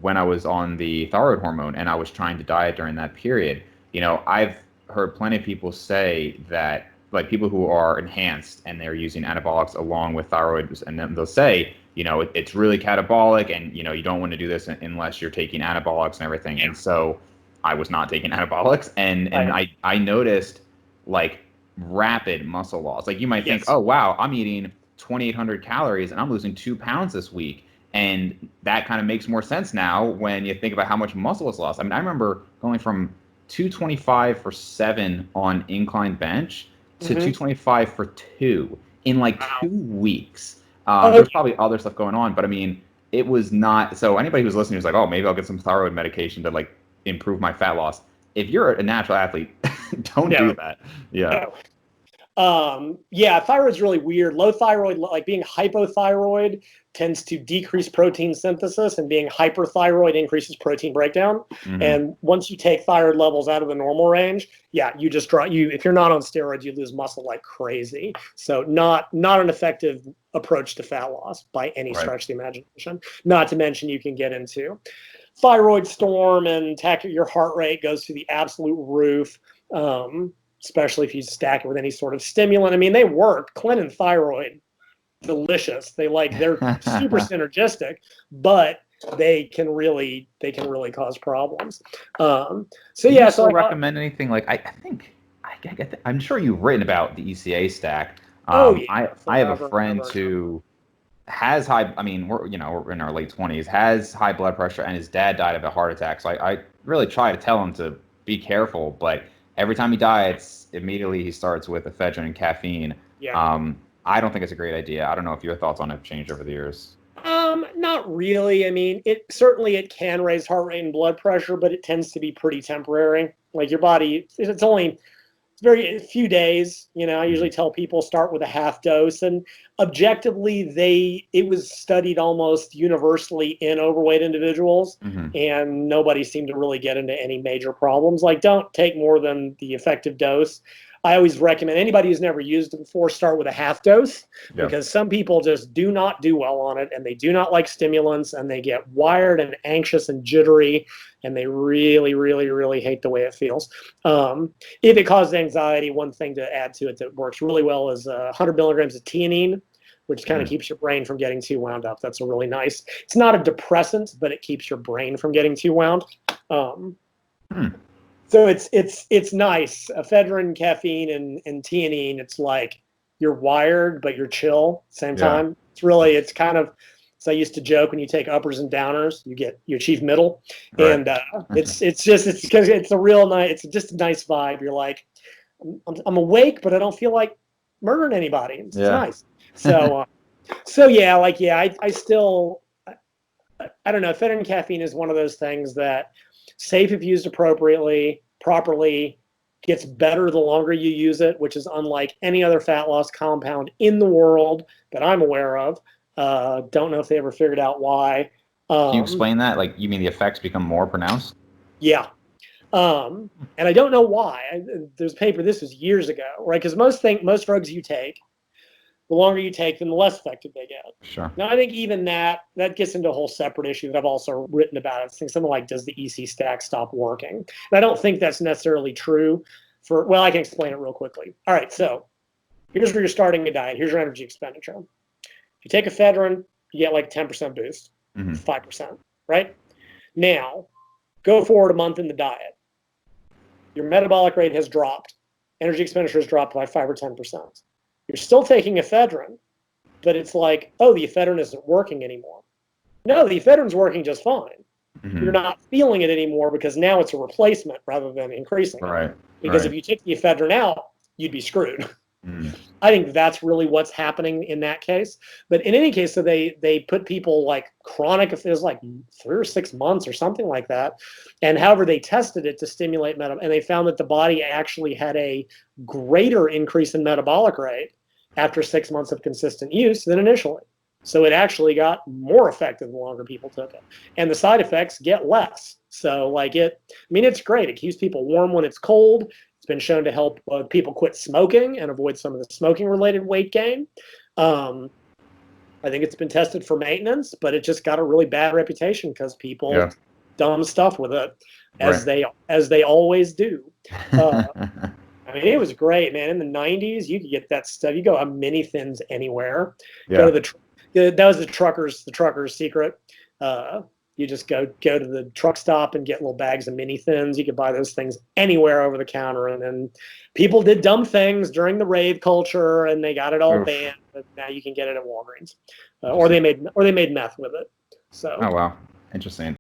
when I was on the thyroid hormone and I was trying to diet during that period, I've heard plenty of people say that, like people who are enhanced and they're using anabolics along with thyroid, and then they'll say, it's really catabolic, and you don't want to do this unless you're taking anabolics and everything. And so I was not taking anabolics, and I noticed like rapid muscle loss. Like you might think, oh wow, I'm eating 2,800 calories and I'm losing 2 pounds this week. And that kind of makes more sense now when you think about how much muscle is lost. I mean, I remember going from 225 for 7 on incline bench to 225 for 2 in like 2 weeks. There's probably other stuff going on, but I mean, it was not. So anybody who's listening is like, oh, maybe I'll get some thyroid medication to like improve my fat loss. If you're a natural athlete, don't do that. Yeah. Yeah, thyroid's really weird. Low thyroid, like being hypothyroid, tends to decrease protein synthesis, and being hyperthyroid increases protein breakdown. And once you take thyroid levels out of the normal range, you just if you're not on steroids, you lose muscle like crazy. So not an effective approach to fat loss by any stretch of the imagination. Not to mention you can get into thyroid storm, and your heart rate goes to the absolute roof. Especially if you stack it with any sort of stimulant. I mean, they work. Clen and thyroid, delicious. They're super synergistic, but they can really cause problems. So I recommend anything like I'm sure you've written about the ECA stack. I have a friend who has high. I mean, we're in our late 20s, has high blood pressure, and his dad died of a heart attack. So I really try to tell him to be careful, but every time he diets, immediately he starts with ephedrine caffeine. I don't think it's a great idea. I don't know if your thoughts on it have changed over the years. Not really. I mean, it can raise heart rate and blood pressure, but it tends to be pretty temporary. Like your body, it's very few days. I usually tell people start with a half dose, and objectively, it was studied almost universally in overweight individuals, and nobody seemed to really get into any major problems. Like, don't take more than the effective dose. I always recommend anybody who's never used it before start with a half dose, because some people just do not do well on it, and they do not like stimulants, and they get wired and anxious and jittery, and they really, really, really hate the way it feels. If it causes anxiety, one thing to add to it that works really well is 100 milligrams of theanine, which kind of keeps your brain from getting too wound up. That's a really nice. It's not a depressant, but it keeps your brain from getting too wound. So it's nice. Ephedrine, caffeine, and theanine. It's like you're wired, but you're chill at the same time. It's kind of. So I used to joke, when you take uppers and downers, you achieve middle, and it's a real nice. It's just a nice vibe. You're like, I'm awake, but I don't feel like murdering anybody. It's nice. So I still, I don't know. Ephedrine caffeine is one of those things that, safe if used appropriately, properly, gets better the longer you use it, which is unlike any other fat loss compound in the world that I'm aware of. Don't know if they ever figured out why. Can you explain that? Like, you mean the effects become more pronounced? Yeah. And I don't know why. There's a paper, this was years ago, right? Because most drugs you take, the longer you take them, the less effective they get. Sure. Now, I think even that gets into a whole separate issue that I've also written about. I think something like, does the EC stack stop working? And I don't think that's necessarily true. I can explain it real quickly. All right, so here's where you're starting a diet. Here's your energy expenditure. If you take ephedrine, you get like a 10% boost, 5%, right? Now, go forward a month in the diet. Your metabolic rate has dropped. Energy expenditure has dropped by 5 or 10%. You're still taking ephedrine, but it's like, oh, the ephedrine isn't working anymore. No, the ephedrine's working just fine. You're not feeling it anymore because now it's a replacement rather than increasing it. Because if you take the ephedrine out, you'd be screwed. I think that's really what's happening in that case. But in any case, so they put people like chronic, if it was like 3 or 6 months or something like that. And however they tested it to stimulate and they found that the body actually had a greater increase in metabolic rate after 6 months of consistent use than initially. So it actually got more effective the longer people took it. And the side effects get less. So it's great. It keeps people warm when it's cold. It's been shown to help people quit smoking and avoid some of the smoking-related weight gain. I think it's been tested for maintenance, but it just got a really bad reputation because people Yeah. dumb stuff with it, as Right. they always do. Uh, I mean, it was great, man. In the '90s, you could get that stuff. You go on mini thins anywhere. Go to Yeah. that was the trucker's secret. Uh, you just go to the truck stop and get little bags of mini thins. You could buy those things anywhere over the counter. And then people did dumb things during the rave culture, and they got it all Oof. banned. But now you can get it at Walgreens, or Interesting. they made meth with it. So Oh wow. Interesting.